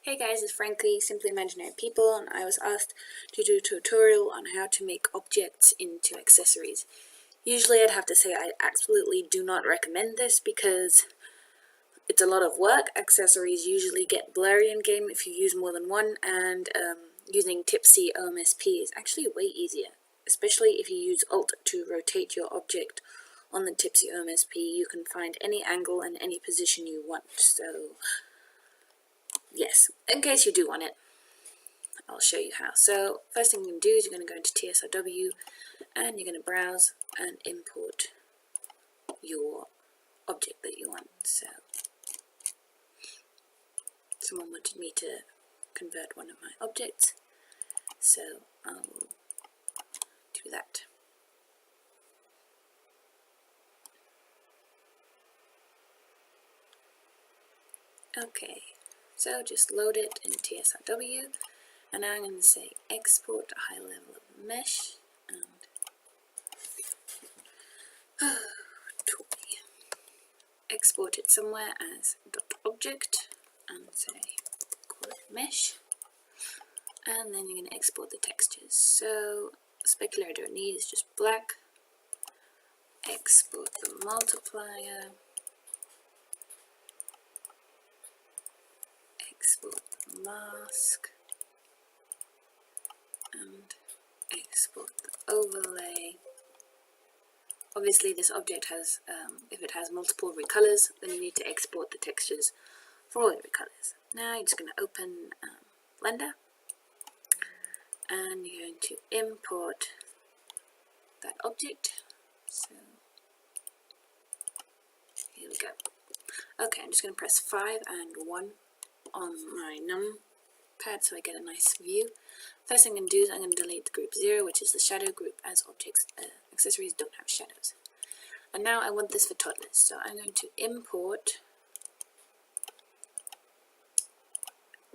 Hey guys, it's Frankie, Simply Imaginary People, and I was asked to do a tutorial on how to make objects into accessories. Usually I'd have to say I absolutely do not recommend this because it's a lot of work. Accessories usually get blurry in game if you use more than one, and using Tipsy OMSP is actually way easier, especially if you use Alt to rotate your object on the Tipsy OMSP. You can find any angle and any position you want, so yes, in case you do want it, I'll show you how. So first thing you're going to do is you're going to go into TSRW and you're going to browse and import your object that you want. So someone wanted me to convert one of my objects, so I'll do that. Okay, so just load it in TSRW, and now I'm going to say export a high level of mesh and export it somewhere as .object and say call it mesh, and then you're going to export the textures. So specular I don't need, is just black. Export the multiplier, export the mask, and export the overlay. Obviously this object has, if it has multiple recolors, then you need to export the textures for all the recolors. Now you're just going to open Blender, and you're going to import that object. So here we go. Okay, I'm just going to press 5 and 1 on my numpad so I get a nice view. First thing I'm going to do is I'm going to delete the group 0, which is the shadow group, as objects accessories don't have shadows. And now I want this for toddlers, so I'm going to import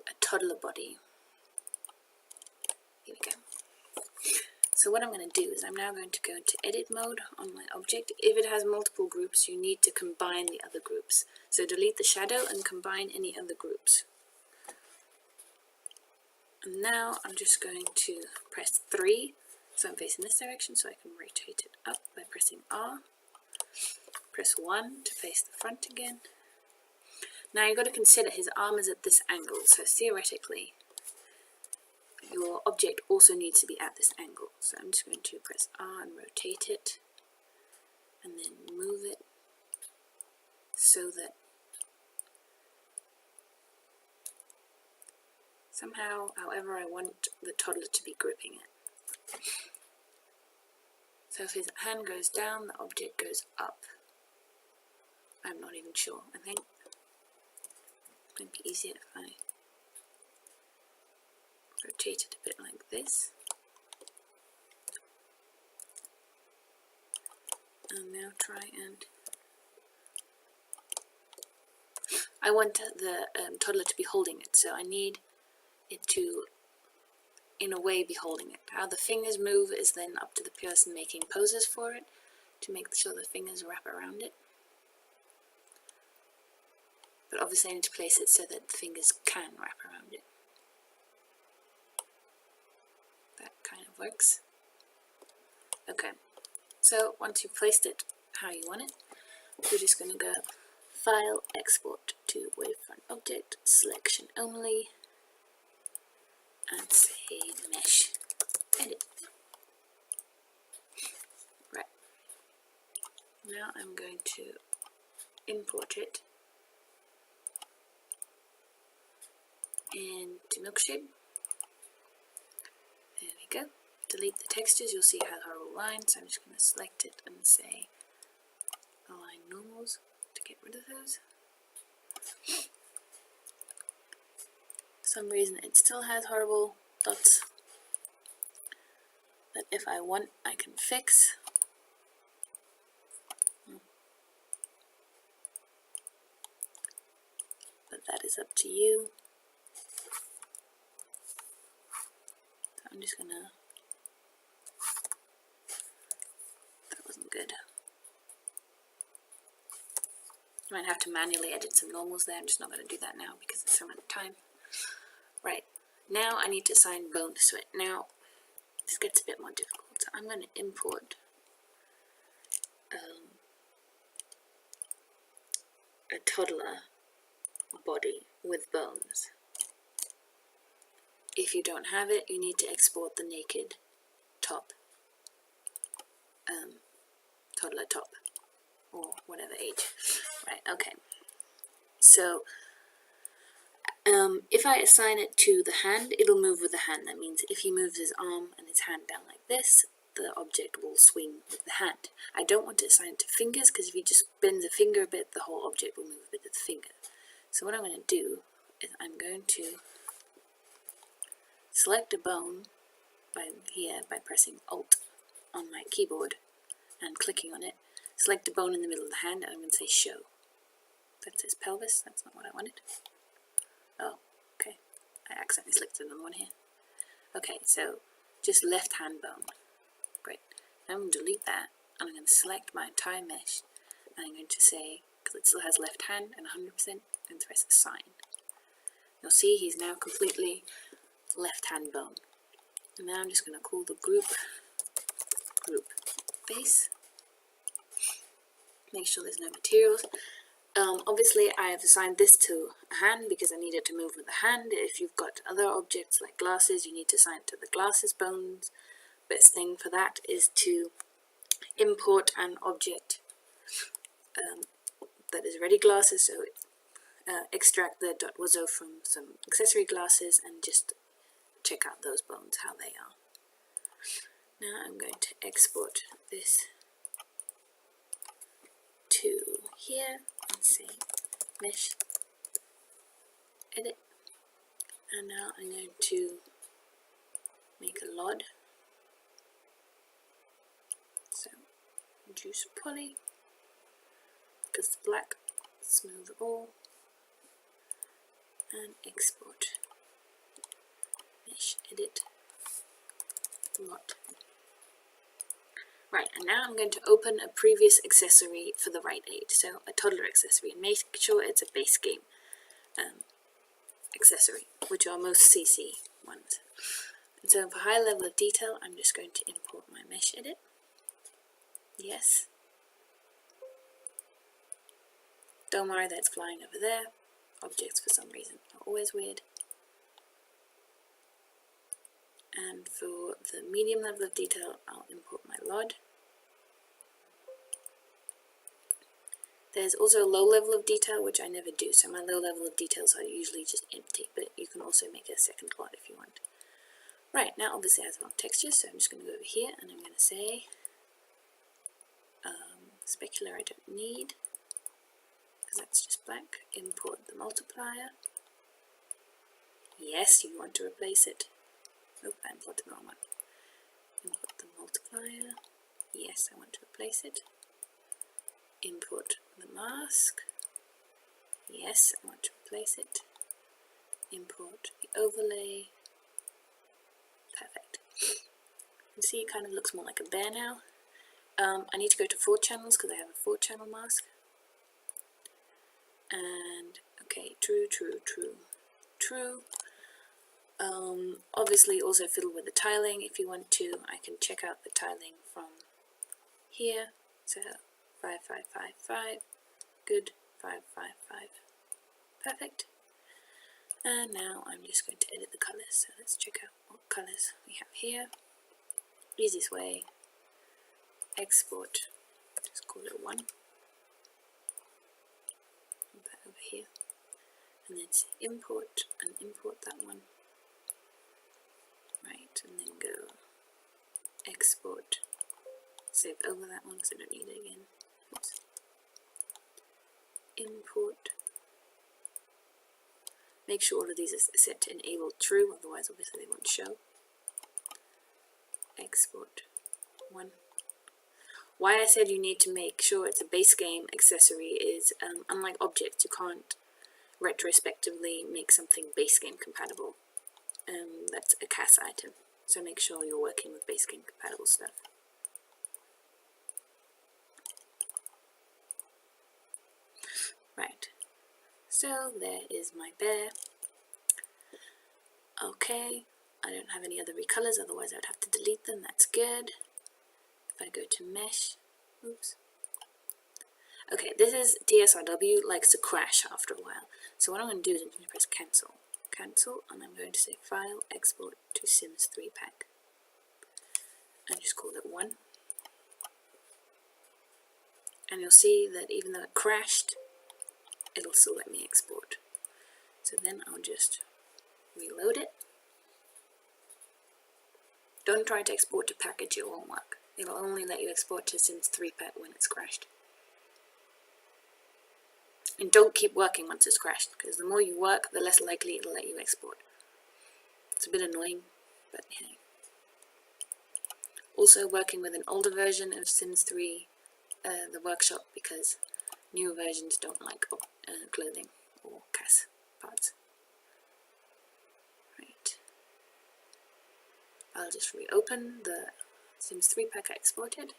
a toddler body. Here we go. So what I'm going to do is I'm now going to go into edit mode on my object. If it has multiple groups, you need to combine the other groups. So delete the shadow and combine any other groups. And now I'm just going to press 3, so I'm facing this direction, so I can rotate it up by pressing R. Press 1 to face the front again. Now you've got to consider his arm is at this angle, so theoretically your object also needs to be at this angle. So I'm just going to press R and rotate it, and then move it so that somehow, however I want the toddler to be gripping it. So if his hand goes down, the object goes up. I'm not even sure. I think it might be easier if I rotate it a bit like this. And now try and... I want the toddler to be holding it, so I need it to, in a way, be holding it. How the fingers move is then up to the person making poses for it, to make sure the fingers wrap around it. But obviously I need to place it so that the fingers can wrap around it. That kind of works. Okay, so once you've placed it how you want it, we're just going to go File, Export to Wavefront Object, Selection Only, and say Mesh. Edit. Right. Now I'm going to import it into Milkshade. There we go. Delete the textures, you'll see it has horrible lines, so I'm just going to select it and say Align Normals to get rid of those. For some reason it still has horrible dots that if I want I can fix. But that is up to you. So I'm just gonna... that wasn't good. I might have to manually edit some normals there. I'm just not going to do that now because it's so much time. Right, now I need to assign bones to it. Now, this gets a bit more difficult, so I'm going to import a toddler body with bones. If you don't have it, you need to export the naked top, toddler top, or whatever age. Right, okay. So, if I assign it to the hand, it'll move with the hand. That means if he moves his arm and his hand down like this, the object will swing with the hand. I don't want to assign it to fingers, because if he just bends a finger a bit, the whole object will move a bit of the finger. So what I'm going to do is I'm going to select a bone by pressing Alt on my keyboard and clicking on it. Select a bone in the middle of the hand, and I'm going to say show. That says pelvis. That's not what I wanted. Oh, okay. I accidentally selected another one here. Okay, so just left hand bone. Great. Now I'm going to delete that, and I'm going to select my entire mesh, and I'm going to say, because it still has left hand and 100%, I'm going to press assign. You'll see he's now completely left hand bone. And now I'm just going to call the group base. Make sure there's no materials. Obviously I have assigned this to a hand because I need it to move with the hand. If you've got other objects like glasses, you need to assign it to the glasses bones. Best thing for that is to import an object that is ready glasses, so extract the .wazo from some accessory glasses and just check out those bones, how they are. Now I'm going to export this to here and say mesh, edit, and now I'm going to make a LOD. So reduce poly, because it's black, smooth all, and export, mesh, edit, LOD. Right, and now I'm going to open a previous accessory for the right age, so a toddler accessory, and make sure it's a base game accessory, which are most CC ones. And so for high level of detail, I'm just going to import my mesh edit. Yes. Don't worry that it's flying over there. Objects for some reason are always weird. And for the medium level of detail, I'll import my LOD. There's also a low level of detail, which I never do, so my low level of details are usually just empty, but you can also make a second LOD if you want. Right, now obviously I have long textures, so I'm just going to go over here and I'm going to say specular I don't need, because that's just black. Import the multiplier. Yes, you want to replace it. Oh, I imported the wrong one. Import the multiplier. Yes, I want to replace it. Import the mask. Yes, I want to replace it. Import the overlay. Perfect. You can see it kind of looks more like a bear now. I need to go to 4 channels because I have a 4-channel mask. And okay, true. Obviously also fiddle with the tiling if you want to. I can check out the tiling from here. So 5, 5, 5, 5, good, 5, 5, 5, perfect. And now I'm just going to edit the colors. So let's check out what colors we have here. Easiest way, export, just call it 1. Put that over here. And then say import and import that one. Right, and then go export, save over that one because I don't need it again. Oops. Import. Make sure all of these are set to enable true, otherwise obviously they won't show. Export 1. Why I said you need to make sure it's a base game accessory is, unlike objects, you can't retrospectively make something base game compatible. That's a CAS item, so make sure you're working with base game compatible stuff. Right, so there is my bear. Okay, I don't have any other recolors, otherwise I'd have to delete them. That's good. If I go to mesh, oops. Okay, this is TSRW, likes to crash after a while. So what I'm going to do is I'm going to press cancel. Cancel, and I'm going to say file, export to Sims 3 pack. And just call it 1. And you'll see that even though it crashed, it'll still let me export. So then I'll just reload it. Don't try to export to package, it won't work. It'll only let you export to Sims 3 pack when it's crashed. And don't keep working once it's crashed, because the more you work, the less likely it'll let you export. It's a bit annoying, but hey. Also working with an older version of Sims 3, the workshop, because newer versions don't like clothing or CAS parts. Right. I'll just reopen the Sims 3 pack I exported.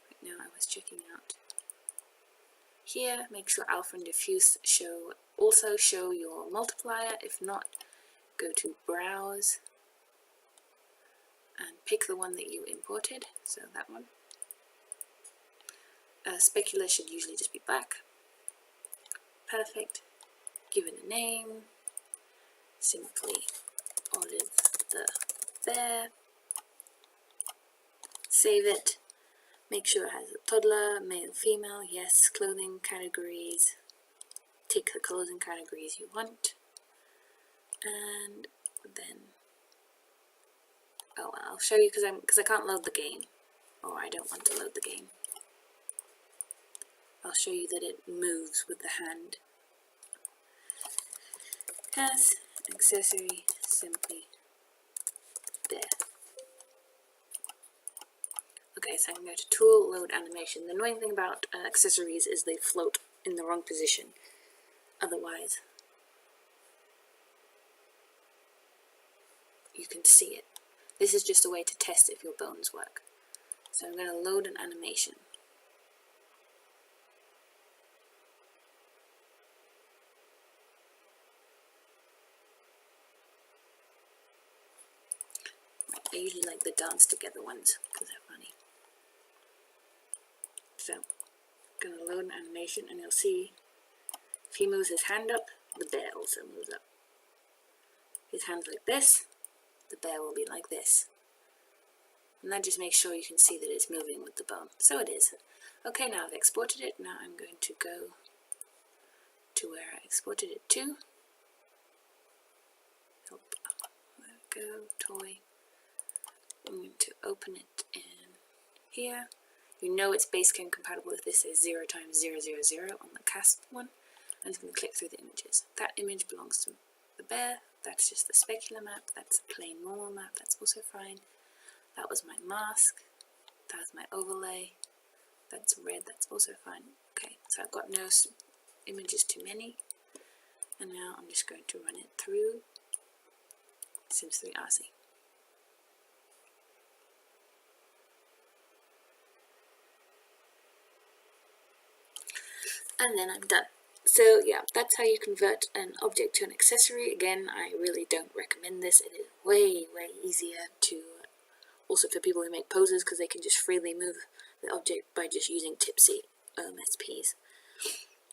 Right now I was checking out here, make sure alpha and diffuse also show your multiplier. If not, go to browse and pick the one that you imported, so that one. Specular should usually just be black. Perfect. Give it a name. Simply Olive the Bear. Save it. Make sure it has a toddler, male, female, yes, clothing categories. Tick the clothing categories you want. And then, oh, I'll show you because I can't load the game, or I don't want to load the game. I'll show you that it moves with the hand. CAS, accessory, simply there. Okay, so I can go to Tool, Load Animation. The annoying thing about accessories is they float in the wrong position. Otherwise, you can see it. This is just a way to test if your bones work. So I'm going to load an animation. I usually like the dance together ones because they're funny. So, I'm going to load an animation and you'll see if he moves his hand up, the bear also moves up. His hand's like this, the bear will be like this. And that just makes sure you can see that it's moving with the bone. So it is. Okay, now I've exported it. Now I'm going to go to where I exported it to. Oh, there we go, toy. I'm going to open it in here. You know it's Basecamp compatible if this says 0 times 0, 0, 0 on the CAS one. I'm just going to click through the images. That image belongs to the bear. That's just the specular map. That's a plain normal map. That's also fine. That was my mask. That's my overlay. That's red. That's also fine. Okay, so I've got no images too many. And now I'm just going to run it through Sims 3 RC. And then I'm done. So yeah, that's how you convert an object to an accessory. Again, I really don't recommend this. It is way, way easier to, also for people who make poses, because they can just freely move the object by just using tipsy OMSPs.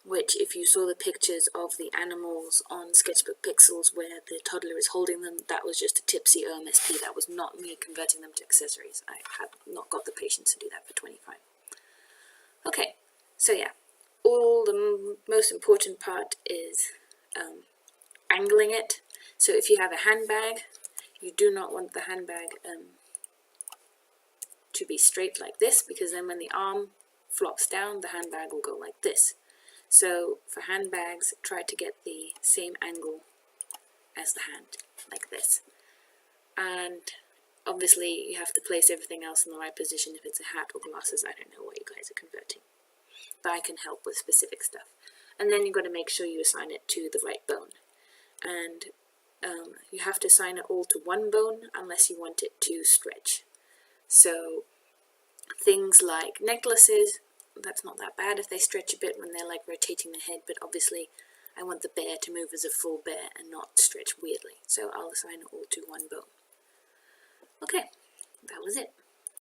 Which, if you saw the pictures of the animals on Sketchbook Pixels where the toddler is holding them, that was just a tipsy OMSP. That was not me converting them to accessories. I have not got the patience to do that for 25. Okay, so yeah. All the most important part is angling it. So if you have a handbag, you do not want the handbag to be straight like this, because then when the arm flops down, the handbag will go like this. So for handbags, try to get the same angle as the hand, like this. And obviously you have to place everything else in the right position. If it's a hat or glasses, I don't know what you guys are converting, but I can help with specific stuff. And then you've got to make sure you assign it to the right bone. And you have to assign it all to one bone unless you want it to stretch. So things like necklaces, that's not that bad if they stretch a bit when they're like rotating the head, but obviously I want the bear to move as a full bear and not stretch weirdly. So so I'll assign all to one bow. Okay, that was it.